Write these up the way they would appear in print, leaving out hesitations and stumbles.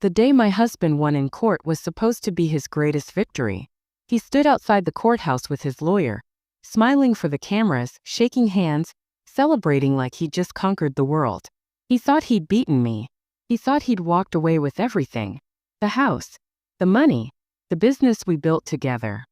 The day my husband won in court was supposed to be his greatest victory. He stood outside the courthouse with his lawyer, smiling for the cameras, shaking hands, celebrating like he'd just conquered the world. He thought he'd beaten me. He thought he'd walked away with everything. The house, the money, the business we built together.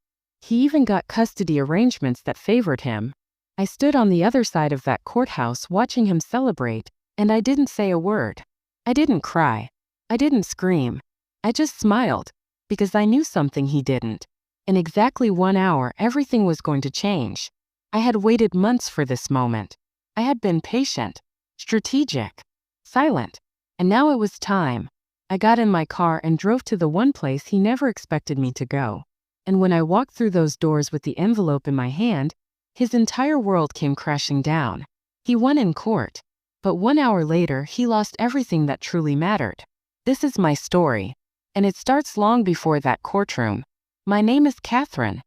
He even got custody arrangements that favored him. I stood on the other side of that courthouse watching him celebrate, and I didn't say a word. I didn't cry. I didn't scream. I just smiled, because I knew something he didn't. In exactly 1 hour, everything was going to change. I had waited months for this moment. I had been patient, strategic, silent, and now it was time. I got in my car and drove to the one place he never expected me to go. And when I walked through those doors with the envelope in my hand, his entire world came crashing down. He won in court, but 1 hour later, he lost everything that truly mattered. This is my story, and it starts long before that courtroom. My name is Catherine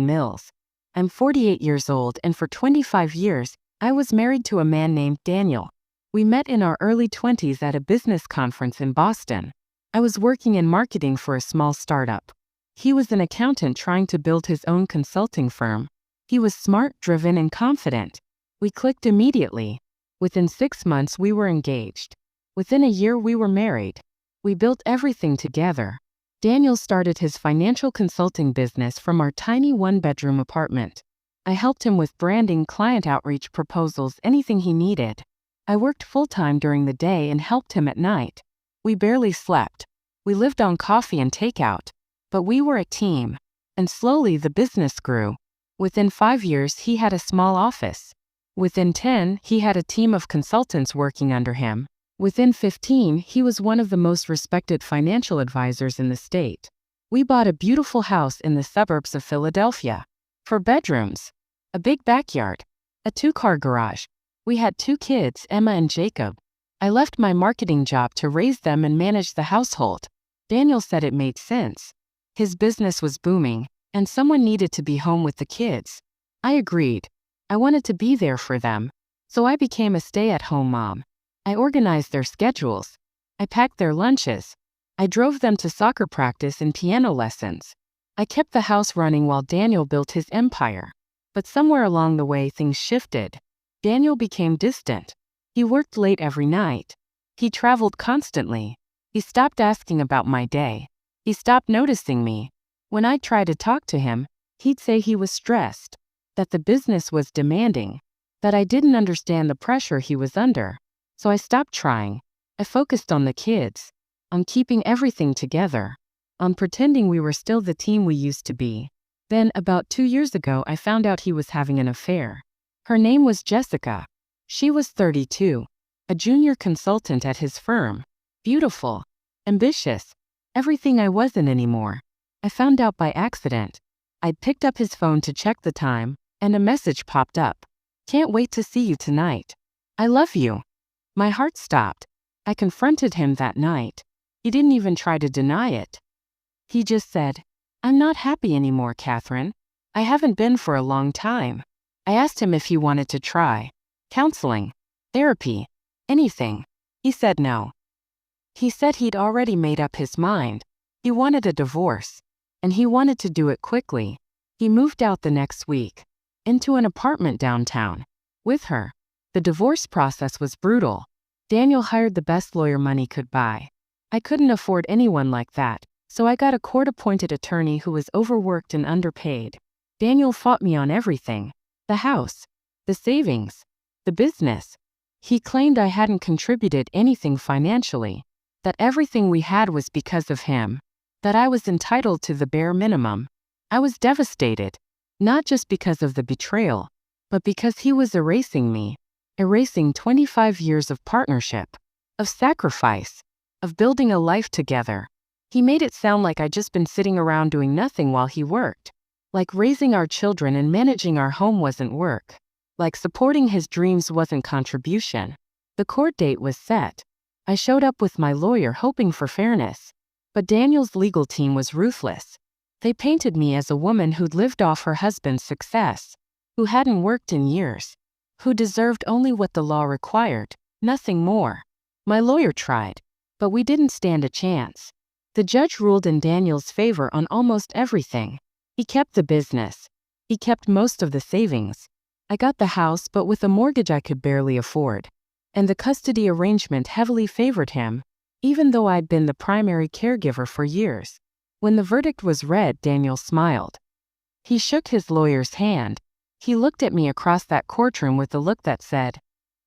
Mills. I'm 48 years old, and for 25 years, I was married to a man named Daniel. We met in our early 20s at a business conference in Boston. I was working in marketing for a small startup. He was an accountant trying to build his own consulting firm. He was smart, driven, and confident. We clicked immediately. Within 6 months, we were engaged. Within a year, we were married. We built everything together. Daniel started his financial consulting business from our tiny one-bedroom apartment. I helped him with branding, client outreach, proposals, anything he needed. I worked full-time during the day and helped him at night. We barely slept. We lived on coffee and takeout. But we were a team. And slowly the business grew. Within 5 years, he had a small office. Within 10, he had a team of consultants working under him. Within 15, he was one of the most respected financial advisors in the state. We bought a beautiful house in the suburbs of Philadelphia. 4 bedrooms, a big backyard, a 2-car garage. We had 2 kids, Emma and Jacob. I left my marketing job to raise them and manage the household. Daniel said it made sense. His business was booming, and someone needed to be home with the kids. I agreed. I wanted to be there for them, so I became a stay-at-home mom. I organized their schedules. I packed their lunches. I drove them to soccer practice and piano lessons. I kept the house running while Daniel built his empire. But somewhere along the way, things shifted. Daniel became distant. He worked late every night. He traveled constantly. He stopped asking about my day. He stopped noticing me. When I tried to talk to him, he'd say he was stressed, that the business was demanding, that I didn't understand the pressure he was under. So I stopped trying. I focused on the kids, on keeping everything together, on pretending we were still the team we used to be. Then, about 2 years ago, I found out he was having an affair. Her name was Jessica. She was 32, a junior consultant at his firm. Beautiful, ambitious, everything I wasn't anymore. I found out by accident. I'd picked up his phone to check the time, and a message popped up. Can't wait to see you tonight. I love you. My heart stopped. I confronted him that night. He didn't even try to deny it. He just said, I'm not happy anymore, Catherine. I haven't been for a long time. I asked him if he wanted to try counseling, therapy, anything. He said no. He said he'd already made up his mind. He wanted a divorce, and he wanted to do it quickly. He moved out the next week, into an apartment downtown, with her. The divorce process was brutal. Daniel hired the best lawyer money could buy. I couldn't afford anyone like that, so I got a court-appointed attorney who was overworked and underpaid. Daniel fought me on everything. The house, the savings, the business. He claimed I hadn't contributed anything financially, that everything we had was because of him, that I was entitled to the bare minimum. I was devastated, not just because of the betrayal, but because he was erasing me. Erasing 25 years of partnership, of sacrifice, of building a life together. He made it sound like I'd just been sitting around doing nothing while he worked. Like raising our children and managing our home wasn't work. Like supporting his dreams wasn't contribution. The court date was set. I showed up with my lawyer hoping for fairness. But Daniel's legal team was ruthless. They painted me as a woman who'd lived off her husband's success, who hadn't worked in years, who deserved only what the law required, nothing more. My lawyer tried. But we didn't stand a chance. The judge ruled in Daniel's favor on almost everything. He kept the business. He kept most of the savings. I got the house, but with a mortgage I could barely afford. And the custody arrangement heavily favored him, even though I'd been the primary caregiver for years. When the verdict was read, Daniel smiled. He shook his lawyer's hand. He looked at me across that courtroom with a look that said,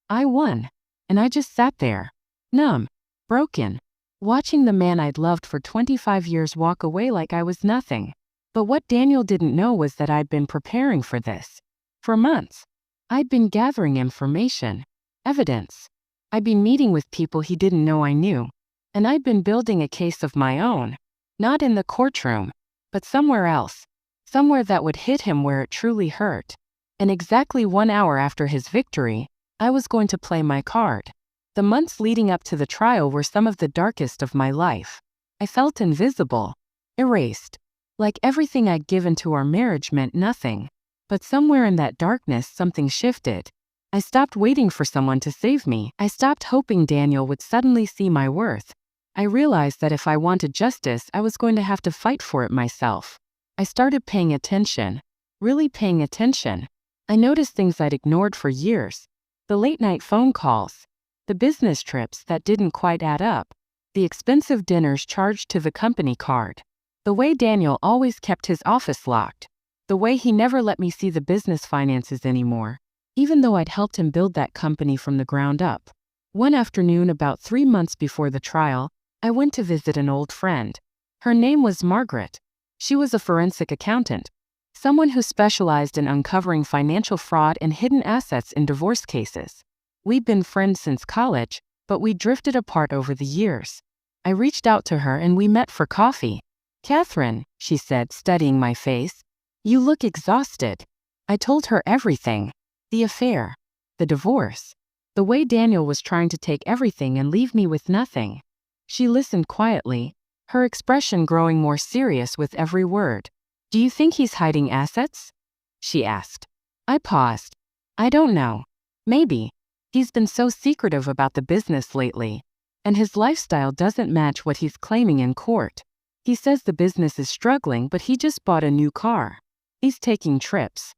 I won. And I just sat there, numb, broken, watching the man I'd loved for 25 years walk away like I was nothing. But what Daniel didn't know was that I'd been preparing for this. For months. I'd been gathering information, evidence. I'd been meeting with people he didn't know I knew. And I'd been building a case of my own. Not in the courtroom, but somewhere else. Somewhere that would hit him where it truly hurt. And exactly 1 hour after his victory, I was going to play my card. The months leading up to the trial were some of the darkest of my life. I felt invisible, erased. Like everything I'd given to our marriage meant nothing. But somewhere in that darkness something shifted. I stopped waiting for someone to save me. I stopped hoping Daniel would suddenly see my worth. I realized that if I wanted justice, I was going to have to fight for it myself. I started paying attention. Really paying attention. I noticed things I'd ignored for years. The late-night phone calls. The business trips that didn't quite add up. The expensive dinners charged to the company card. The way Daniel always kept his office locked. The way he never let me see the business finances anymore, even though I'd helped him build that company from the ground up. One afternoon, about 3 months before the trial, I went to visit an old friend. Her name was Margaret. She was a forensic accountant, someone who specialized in uncovering financial fraud and hidden assets in divorce cases. We'd been friends since college, but we drifted apart over the years. I reached out to her and we met for coffee. Catherine, she said, studying my face, you look exhausted. I told her everything. The affair. The divorce. The way Daniel was trying to take everything and leave me with nothing. She listened quietly, her expression growing more serious with every word. Do you think he's hiding assets? She asked. I paused. I don't know. Maybe. He's been so secretive about the business lately. And his lifestyle doesn't match what he's claiming in court. He says the business is struggling, but he just bought a new car. He's taking trips.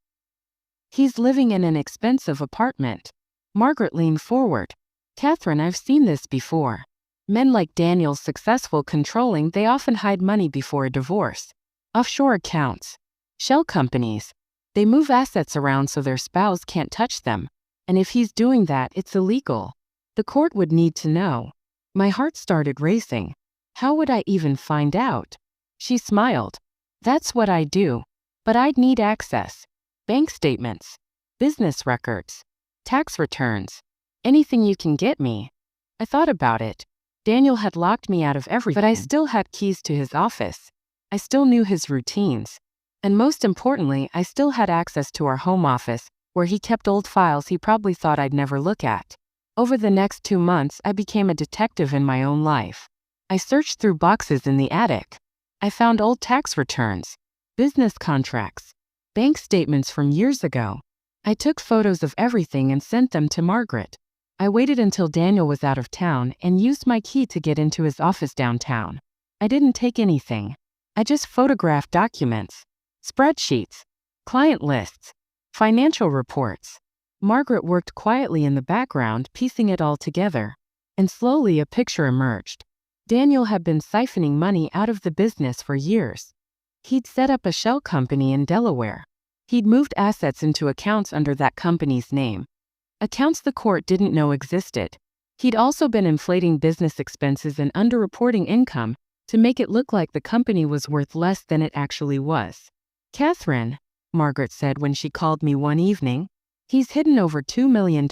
He's living in an expensive apartment. Margaret leaned forward. Catherine, I've seen this before. Men like Daniel's successful, controlling, they often hide money before a divorce. Offshore accounts. Shell companies. They move assets around so their spouse can't touch them. And if he's doing that, it's illegal. The court would need to know. My heart started racing. How would I even find out? She smiled. That's what I do. But I'd need access. Bank statements. Business records. Tax returns. Anything you can get me. I thought about it. Daniel had locked me out of everything, but I still had keys to his office. I still knew his routines. And most importantly, I still had access to our home office, where he kept old files he probably thought I'd never look at. Over the next 2 months, I became a detective in my own life. I searched through boxes in the attic. I found old tax returns, business contracts, bank statements from years ago. I took photos of everything and sent them to Margaret. I waited until Daniel was out of town and used my key to get into his office downtown. I didn't take anything. I just photographed documents, spreadsheets, client lists, financial reports. Margaret worked quietly in the background, piecing it all together. And slowly a picture emerged. Daniel had been siphoning money out of the business for years. He'd set up a shell company in Delaware. He'd moved assets into accounts under that company's name. Accounts the court didn't know existed. He'd also been inflating business expenses and underreporting income to make it look like the company was worth less than it actually was. Catherine, Margaret said when she called me one evening, he's hidden over $2 million.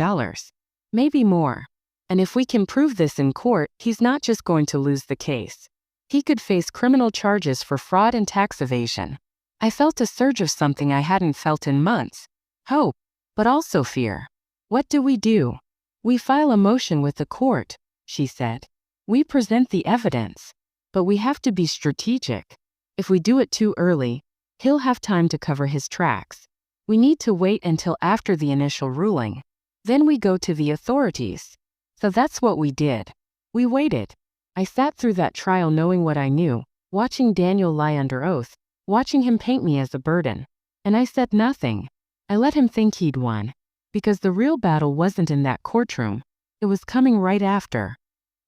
Maybe more. And if we can prove this in court, he's not just going to lose the case. He could face criminal charges for fraud and tax evasion. I felt a surge of something I hadn't felt in months. Hope, but also fear. What do? We file a motion with the court, she said. We present the evidence. But we have to be strategic. If we do it too early, he'll have time to cover his tracks. We need to wait until after the initial ruling. Then we go to the authorities. So that's what we did. We waited. I sat through that trial knowing what I knew, watching Daniel lie under oath, watching him paint me as a burden. And I said nothing. I let him think he'd won. Because the real battle wasn't in that courtroom. It was coming right after.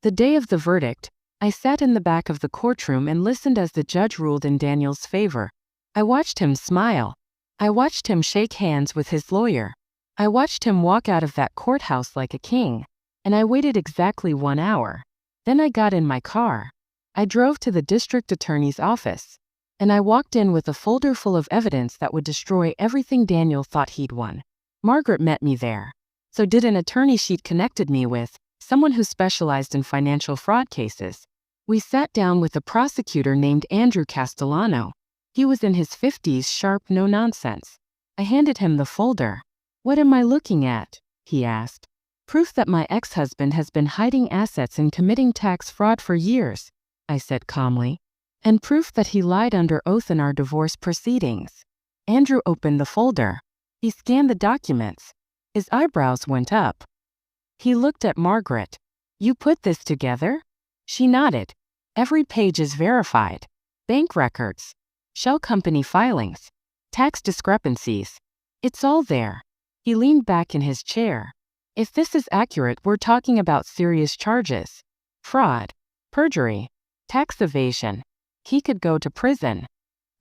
The day of the verdict, I sat in the back of the courtroom and listened as the judge ruled in Daniel's favor. I watched him smile. I watched him shake hands with his lawyer. I watched him walk out of that courthouse like a king. And I waited exactly 1 hour. Then I got in my car. I drove to the district attorney's office. And I walked in with a folder full of evidence that would destroy everything Daniel thought he'd won. Margaret met me there. So did an attorney she'd connected me with, someone who specialized in financial fraud cases. We sat down with a prosecutor named Andrew Castellano. He was in his 50s, sharp, no nonsense. I handed him the folder. "What am I looking at?" he asked. "Proof that my ex-husband has been hiding assets and committing tax fraud for years," I said calmly. "And proof that he lied under oath in our divorce proceedings." Andrew opened the folder. He scanned the documents. His eyebrows went up. He looked at Margaret. "You put this together?" She nodded. "Every page is verified. Bank records, shell company filings, tax discrepancies. It's all there." He leaned back in his chair. "If this is accurate, we're talking about serious charges. Fraud, perjury, tax evasion. He could go to prison."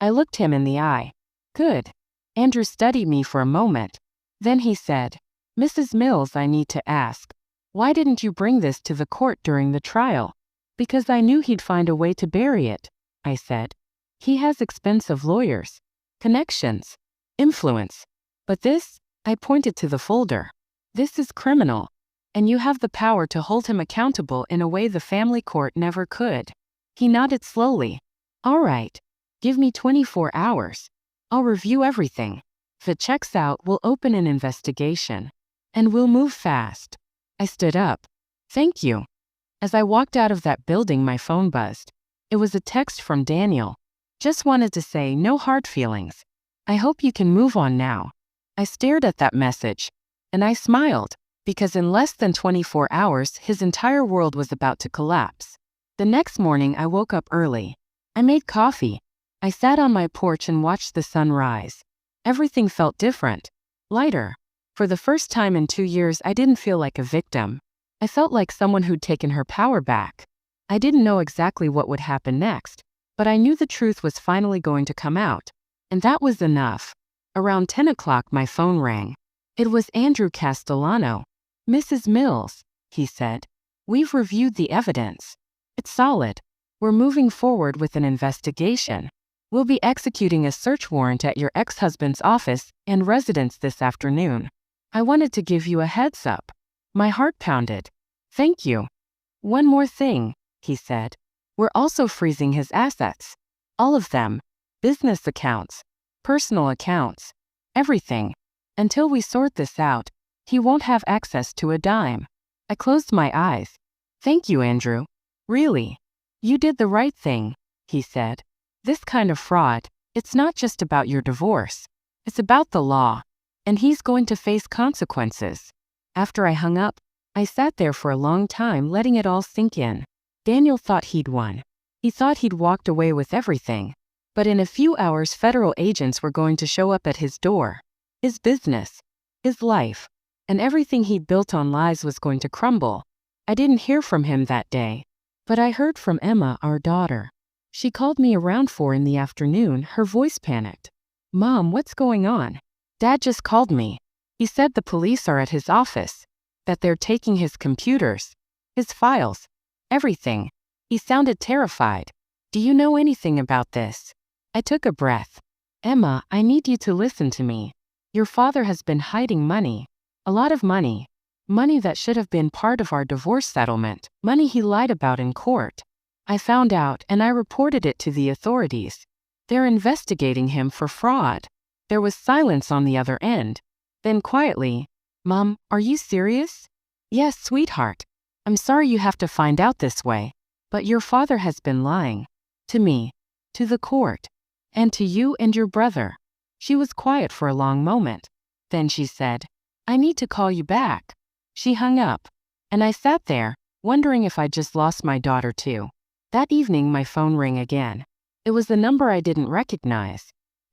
I looked him in the eye. "Good." Andrew studied me for a moment. Then he said, "Mrs. Mills, I need to ask, why didn't you bring this to the court during the trial?" "Because I knew he'd find a way to bury it," I said. "He has expensive lawyers, connections, influence. But this," I pointed to the folder, "this is criminal. And you have the power to hold him accountable in a way the family court never could." He nodded slowly. "All right. Give me 24 hours. I'll review everything. If it checks out, we'll open an investigation. And we'll move fast." I stood up. "Thank you." As I walked out of that building, my phone buzzed. It was a text from Daniel. "Just wanted to say no hard feelings. I hope you can move on now." I stared at that message. And I smiled, because in less than 24 hours, his entire world was about to collapse. The next morning, I woke up early. I made coffee. I sat on my porch and watched the sun rise. Everything felt different, lighter. For the first time in 2 years, I didn't feel like a victim. I felt like someone who'd taken her power back. I didn't know exactly what would happen next, but I knew the truth was finally going to come out. And that was enough. Around 10 o'clock, my phone rang. It was Andrew Castellano. "Mrs. Mills," he said, "we've reviewed the evidence. It's solid. We're moving forward with an investigation. We'll be executing a search warrant at your ex-husband's office and residence this afternoon. I wanted to give you a heads up." My heart pounded. "Thank you." "One more thing," he said. "We're also freezing his assets. All of them. Business accounts, personal accounts, everything. Until we sort this out, he won't have access to a dime." I closed my eyes. "Thank you, Andrew. Really. You did the right thing," he said. "This kind of fraud, it's not just about your divorce. It's about the law. And he's going to face consequences." After I hung up, I sat there for a long time letting it all sink in. Daniel thought he'd won. He thought he'd walked away with everything. But in a few hours, federal agents were going to show up at his door. His business, his life, and everything he'd built on lies was going to crumble. I didn't hear from him that day. But I heard from Emma, our daughter. She called me around 4 in the afternoon, her voice panicked. "Mom, what's going on?" "Dad just called me. He said the police are at his office, that they're taking his computers, his files, everything." He sounded terrified. "Do you know anything about this?" I took a breath. "Emma, I need you to listen to me. Your father has been hiding money. A lot of money. Money that should have been part of our divorce settlement. Money he lied about in court. I found out and I reported it to the authorities. They're investigating him for fraud." There was silence on the other end. Then quietly, "Mom, are you serious?" "Yes, sweetheart. I'm sorry you have to find out this way. But your father has been lying. To me, to the court, and to you and your brother." She was quiet for a long moment. Then she said, "I need to call you back." She hung up. And I sat there, wondering if I just lost my daughter too. That evening, my phone rang again. It was the number I didn't recognize.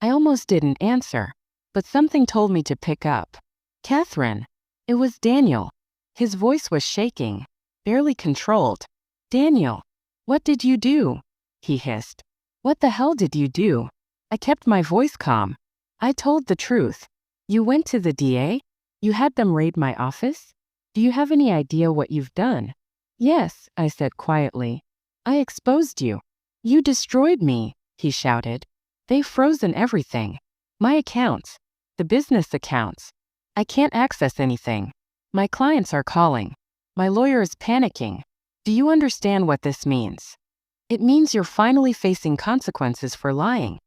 I almost didn't answer, but something told me to pick up. Catherine. It was Daniel. His voice was shaking, barely controlled. Daniel, what did you do? He hissed. What the hell did you do? I kept my voice calm. I told the truth. You went to the DA? You had them raid my office? Do you have any idea what you've done? Yes, I said quietly. I exposed you. You destroyed me, he shouted. They've frozen everything. My accounts. The business accounts. I can't access anything. My clients are calling. My lawyer is panicking. Do you understand what this means? It means you're finally facing consequences for lying,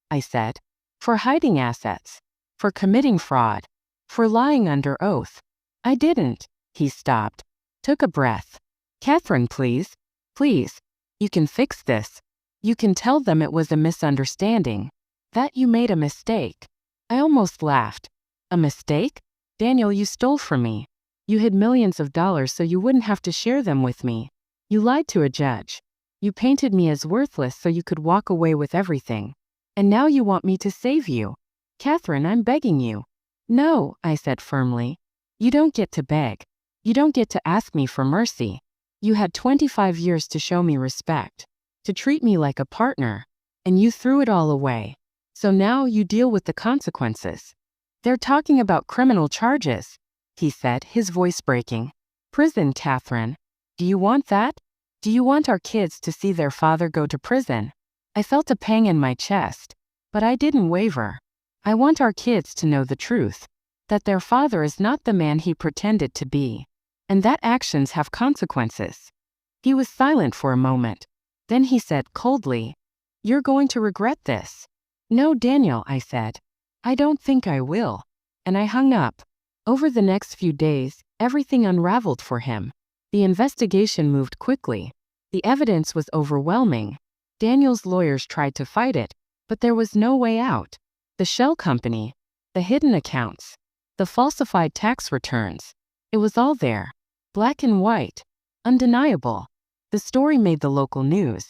I said. For hiding assets. For committing fraud. For lying under oath. I didn't. He stopped. Took a breath. Catherine, please. Please. You can fix this. You can tell them it was a misunderstanding. That you made a mistake. I almost laughed. A mistake? Daniel, you stole from me. You hid millions of dollars so you wouldn't have to share them with me. You lied to a judge. You painted me as worthless so you could walk away with everything. And now you want me to save you. Catherine, I'm begging you. No, I said firmly. You don't get to beg. You don't get to ask me for mercy. You had 25 years to show me respect, to treat me like a partner, and you threw it all away. So now you deal with the consequences. They're talking about criminal charges, he said, his voice breaking. Prison, Catherine. Do you want that? Do you want our kids to see their father go to prison? I felt a pang in my chest, but I didn't waver. I want our kids to know the truth, that their father is not the man he pretended to be, and that actions have consequences. He was silent for a moment. Then he said coldly, You're going to regret this. No, Daniel, I said. I don't think I will. And I hung up. Over the next few days, everything unraveled for him. The investigation moved quickly. The evidence was overwhelming. Daniel's lawyers tried to fight it, but there was no way out. The shell company, the hidden accounts, the falsified tax returns. It was all there. Black and white. Undeniable. The story made the local news.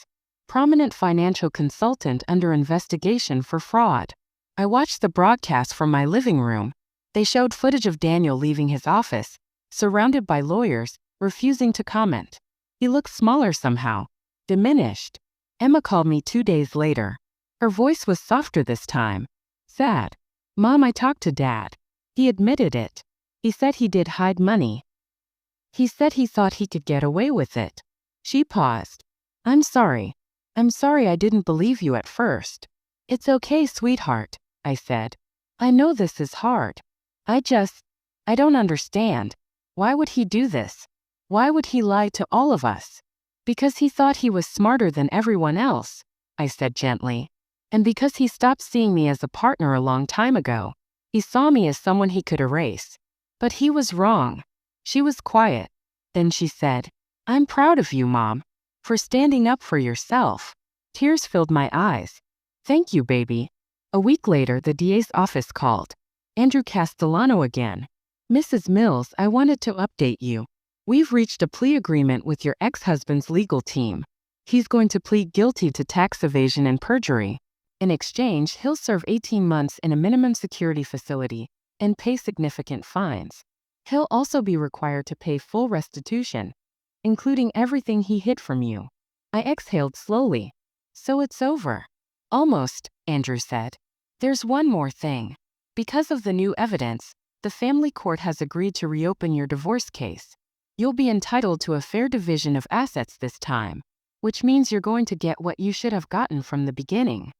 Prominent financial consultant under investigation for fraud. I watched the broadcast from my living room. They showed footage of Daniel leaving his office, surrounded by lawyers, refusing to comment. He looked smaller somehow, diminished. Emma called me 2 days later. Her voice was softer this time. Sad. Mom, I talked to Dad. He admitted it. He said he did hide money. He said he thought he could get away with it. She paused. I'm sorry. I'm sorry I didn't believe you at first. It's okay, sweetheart, I said. I know this is hard. I don't understand. Why would he do this? Why would he lie to all of us? Because he thought he was smarter than everyone else, I said gently. And because he stopped seeing me as a partner a long time ago. He saw me as someone he could erase. But he was wrong. She was quiet. Then she said, I'm proud of you, Mom, for standing up for yourself. Tears filled my eyes. Thank you, baby. A week later, the DA's office called. Andrew Castellano again. Mrs. Mills, I wanted to update you. We've reached a plea agreement with your ex-husband's legal team. He's going to plead guilty to tax evasion and perjury. In exchange, he'll serve 18 months in a minimum security facility and pay significant fines. He'll also be required to pay full restitution, including everything he hid from you. I exhaled slowly. So it's over. Almost, Andrew said. There's one more thing. Because of the new evidence, the family court has agreed to reopen your divorce case. You'll be entitled to a fair division of assets this time, which means you're going to get what you should have gotten from the beginning.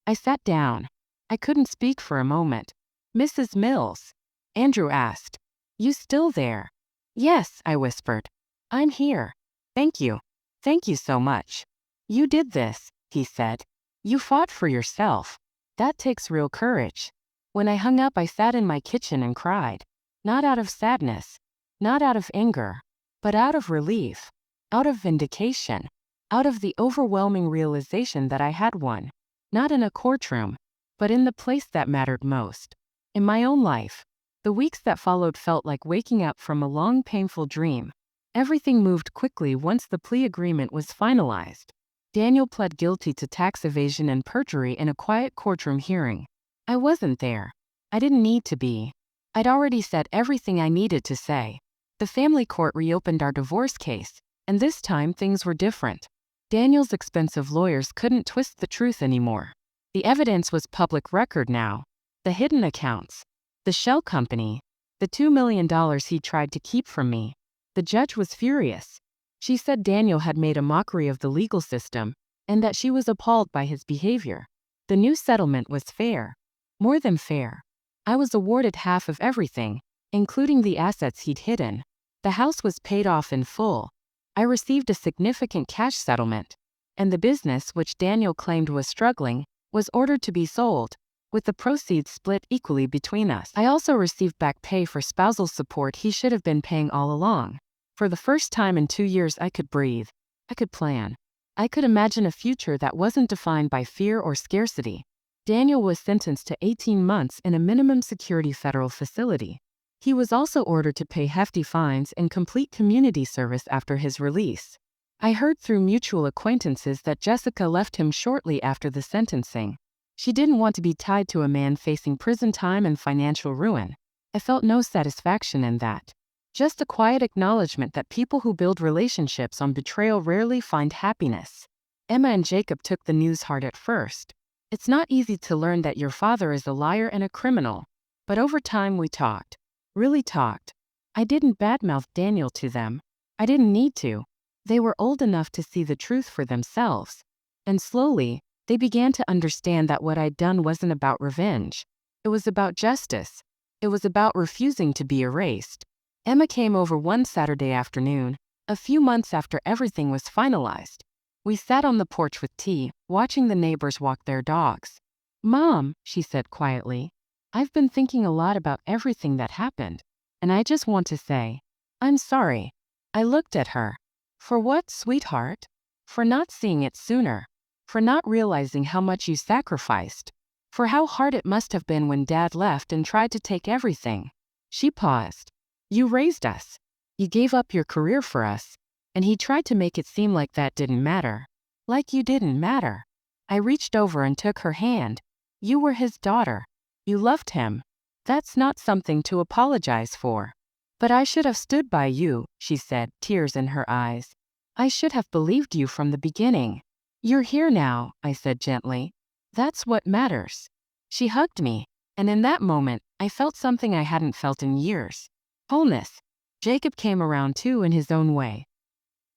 I sat down. I couldn't speak for a moment. Mrs. Mills? Andrew asked. You still there? Yes, I whispered. I'm here. Thank you. Thank you so much. You did this, he said. You fought for yourself. That takes real courage. When I hung up, I sat in my kitchen and cried. Not out of sadness, not out of anger, but out of relief, out of vindication, out of the overwhelming realization that I had won. Not in a courtroom, but in the place that mattered most. In my own life. The weeks that followed felt like waking up from a long, painful dream. Everything moved quickly once the plea agreement was finalized. Daniel pled guilty to tax evasion and perjury in a quiet courtroom hearing. I wasn't there. I didn't need to be. I'd already said everything I needed to say. The family court reopened our divorce case, and this time things were different. Daniel's expensive lawyers couldn't twist the truth anymore. The evidence was public record now. The hidden accounts. The shell company. The $2 million he tried to keep from me. The judge was furious. She said Daniel had made a mockery of the legal system, and that she was appalled by his behavior. The new settlement was fair. More than fair. I was awarded half of everything, including the assets he'd hidden. The house was paid off in full. I received a significant cash settlement. And the business, which Daniel claimed was struggling, was ordered to be sold, with the proceeds split equally between us. I also received back pay for spousal support he should have been paying all along. For the first time in 2 years I could breathe. I could plan. I could imagine a future that wasn't defined by fear or scarcity. Daniel was sentenced to 18 months in a minimum security federal facility. He was also ordered to pay hefty fines and complete community service after his release. I heard through mutual acquaintances that Jessica left him shortly after the sentencing. She didn't want to be tied to a man facing prison time and financial ruin. I felt no satisfaction in that. Just a quiet acknowledgement that people who build relationships on betrayal rarely find happiness. Emma and Jacob took the news hard at first. It's not easy to learn that your father is a liar and a criminal. But over time we talked. Really talked. I didn't badmouth Daniel to them. I didn't need to. They were old enough to see the truth for themselves. And slowly, they began to understand that what I'd done wasn't about revenge. It was about justice. It was about refusing to be erased. Emma came over one Saturday afternoon, a few months after everything was finalized. We sat on the porch with tea, watching the neighbors walk their dogs. "Mom," she said quietly, "I've been thinking a lot about everything that happened, and I just want to say, I'm sorry." I looked at her. "For what, sweetheart?" "For not seeing it sooner. For not realizing how much you sacrificed. For how hard it must have been when Dad left and tried to take everything." She paused. "You raised us. You gave up your career for us. And he tried to make it seem like that didn't matter. Like you didn't matter." I reached over and took her hand. "You were his daughter. You loved him. That's not something to apologize for." "But I should have stood by you," she said, tears in her eyes. "I should have believed you from the beginning." "You're here now," I said gently. "That's what matters." She hugged me, and in that moment, I felt something I hadn't felt in years. Wholeness. Jacob came around too in his own way.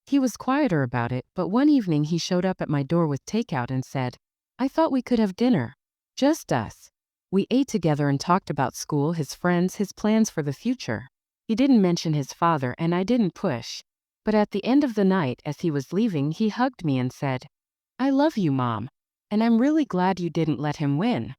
He was quieter about it, but one evening he showed up at my door with takeout and said, "I thought we could have dinner. Just us." We ate together and talked about school, his friends, his plans for the future. He didn't mention his father and I didn't push. But at the end of the night, as he was leaving, he hugged me and said, "I love you, Mom. And I'm really glad you didn't let him win."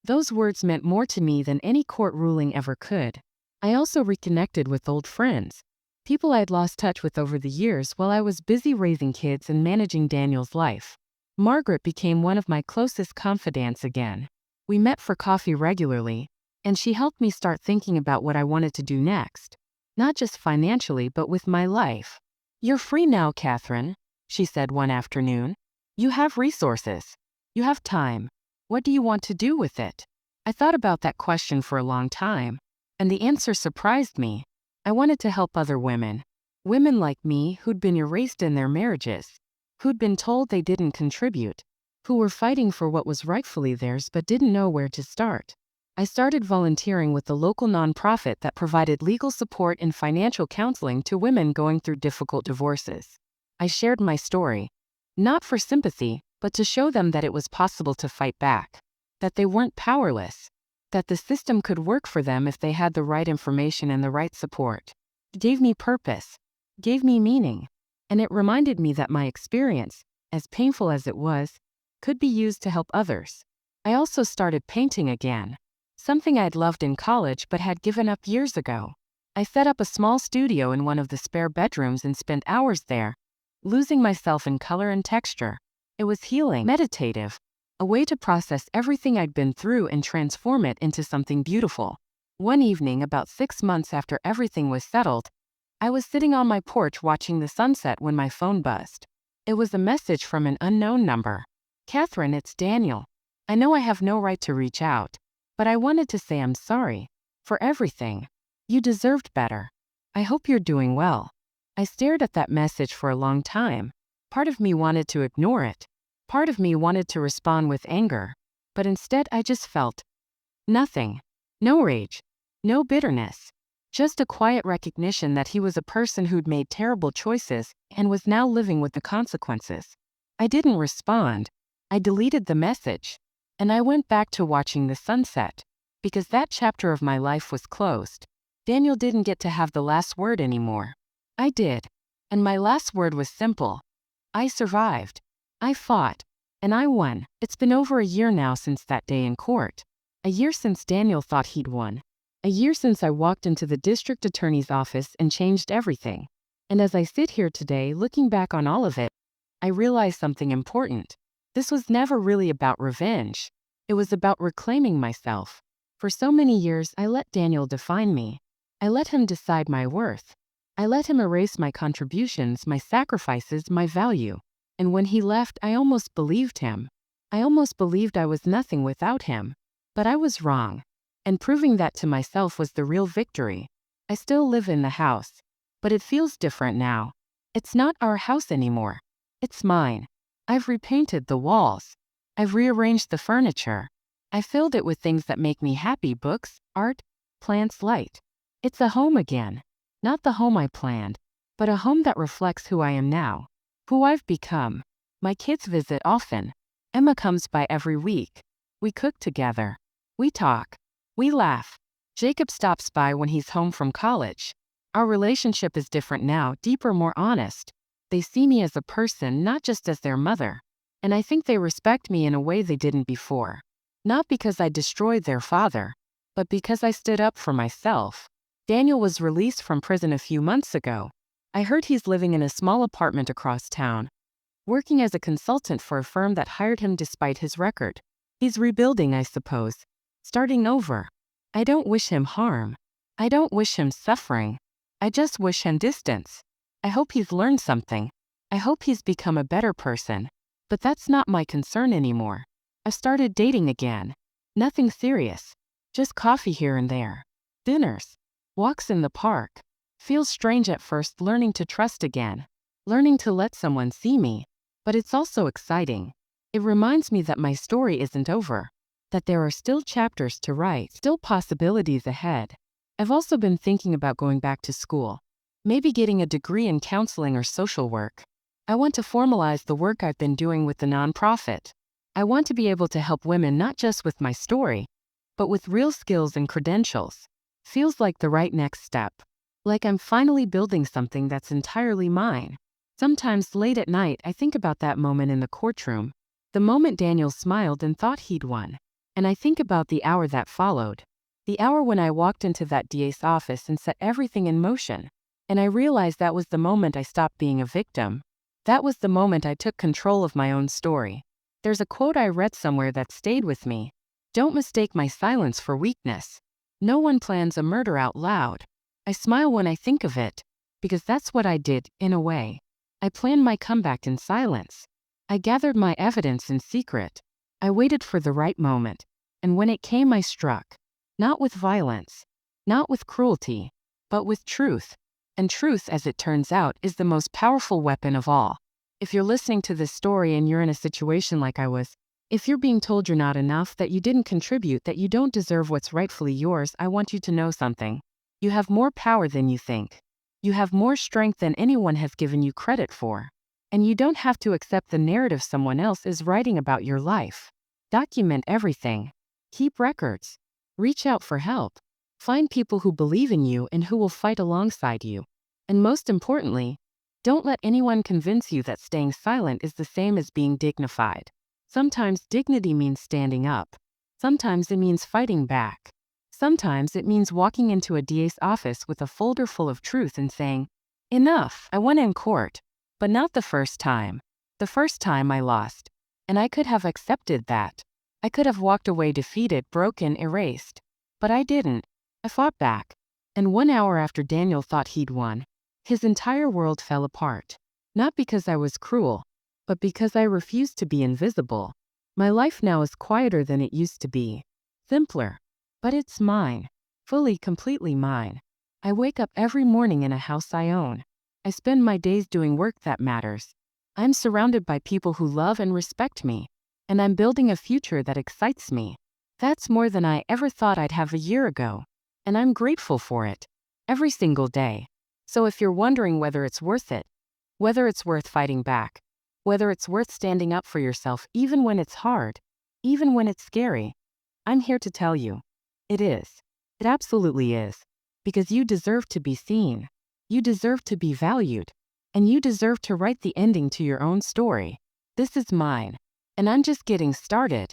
Those words meant more to me than any court ruling ever could. I also reconnected with old friends. People I'd lost touch with over the years while I was busy raising kids and managing Daniel's life. Margaret became one of my closest confidants again. We met for coffee regularly, and she helped me start thinking about what I wanted to do next. Not just financially, but with my life. "You're free now, Catherine," she said one afternoon. "You have resources. You have time. What do you want to do with it?" I thought about that question for a long time, and the answer surprised me. I wanted to help other women. Women like me who'd been erased in their marriages, who'd been told they didn't contribute, who were fighting for what was rightfully theirs but didn't know where to start. I started volunteering with the local nonprofit that provided legal support and financial counseling to women going through difficult divorces. I shared my story, not for sympathy, but to show them that it was possible to fight back, that they weren't powerless, that the system could work for them if they had the right information and the right support. It gave me purpose, gave me meaning, and it reminded me that my experience, as painful as it was, could be used to help others. I also started painting again, something I'd loved in college but had given up years ago. I set up a small studio in one of the spare bedrooms and spent hours there, losing myself in color and texture. It was healing, meditative, a way to process everything I'd been through and transform it into something beautiful. One evening, about 6 months after everything was settled, I was sitting on my porch watching the sunset when my phone buzzed. It was a message from an unknown number. "Catherine, it's Daniel. I know I have no right to reach out, but I wanted to say I'm sorry for everything. You deserved better. I hope you're doing well." I stared at that message for a long time. Part of me wanted to ignore it. Part of me wanted to respond with anger. But instead I just felt nothing. No rage. No bitterness. Just a quiet recognition that he was a person who'd made terrible choices and was now living with the consequences. I didn't respond. I deleted the message. And I went back to watching the sunset. Because that chapter of my life was closed. Daniel didn't get to have the last word anymore. I did. And my last word was simple. I survived. I fought. And I won. It's been over a year now since that day in court. A year since Daniel thought he'd won. A year since I walked into the district attorney's office and changed everything. And as I sit here today looking back on all of it, I realize something important. This was never really about revenge. It was about reclaiming myself. For so many years, I let Daniel define me. I let him decide my worth. I let him erase my contributions, my sacrifices, my value. And when he left, I almost believed him. I almost believed I was nothing without him. But I was wrong. And proving that to myself was the real victory. I still live in the house. But it feels different now. It's not our house anymore. It's mine. I've repainted the walls. I've rearranged the furniture. I filled it with things that make me happy: books, art, plants, light. It's a home again. Not the home I planned, but a home that reflects who I am now, who I've become. My kids visit often. Emma comes by every week. We cook together. We talk. We laugh. Jacob stops by when he's home from college. Our relationship is different now, deeper, more honest. They see me as a person, not just as their mother. And I think they respect me in a way they didn't before. Not because I destroyed their father, but because I stood up for myself. Daniel was released from prison a few months ago. I heard he's living in a small apartment across town, working as a consultant for a firm that hired him despite his record. He's rebuilding, I suppose. Starting over. I don't wish him harm. I don't wish him suffering. I just wish him distance. I hope he's learned something. I hope he's become a better person. But that's not my concern anymore. I've started dating again. Nothing serious. Just coffee here and there. Dinners. Walks in the park. Feels strange at first, learning to trust again. Learning to let someone see me. But it's also exciting. It reminds me that my story isn't over. That there are still chapters to write, still possibilities ahead. I've also been thinking about going back to school. Maybe getting a degree in counseling or social work. I want to formalize the work I've been doing with the nonprofit. I want to be able to help women not just with my story, but with real skills and credentials. Feels like the right next step. Like I'm finally building something that's entirely mine. Sometimes late at night, I think about that moment in the courtroom. The moment Daniel smiled and thought he'd won. And I think about the hour that followed. The hour when I walked into that DA's office and set everything in motion. And I realized that was the moment I stopped being a victim. That was the moment I took control of my own story. There's a quote I read somewhere that stayed with me. Don't mistake my silence for weakness. No one plans a murder out loud. I smile when I think of it, because that's what I did, in a way. I planned my comeback in silence. I gathered my evidence in secret. I waited for the right moment, and when it came, I struck. Not with violence, not with cruelty, but with truth. And truth, as it turns out, is the most powerful weapon of all. If you're listening to this story and you're in a situation like I was, if you're being told you're not enough, that you didn't contribute, that you don't deserve what's rightfully yours, I want you to know something. You have more power than you think. You have more strength than anyone has given you credit for. And you don't have to accept the narrative someone else is writing about your life. Document everything. Keep records. Reach out for help. Find people who believe in you and who will fight alongside you. And most importantly, don't let anyone convince you that staying silent is the same as being dignified. Sometimes dignity means standing up. Sometimes it means fighting back. Sometimes it means walking into a DA's office with a folder full of truth and saying, "Enough, I won in court." But not the first time. The first time I lost. And I could have accepted that. I could have walked away defeated, broken, erased. But I didn't. I fought back. And 1 hour after Daniel thought he'd won, His entire world fell apart. Not because I was cruel, but because I refused to be invisible. My life now is quieter than it used to be. Simpler. But it's mine. Fully, completely mine. I wake up every morning in a house I own. I spend my days doing work that matters. I'm surrounded by people who love and respect me. And I'm building a future that excites me. That's more than I ever thought I'd have a year ago. And I'm grateful for it. Every single day. So if you're wondering whether it's worth it, whether it's worth fighting back, whether it's worth standing up for yourself even when it's hard, even when it's scary, I'm here to tell you. It is. It absolutely is. Because you deserve to be seen. You deserve to be valued. And you deserve to write the ending to your own story. This is mine. And I'm just getting started.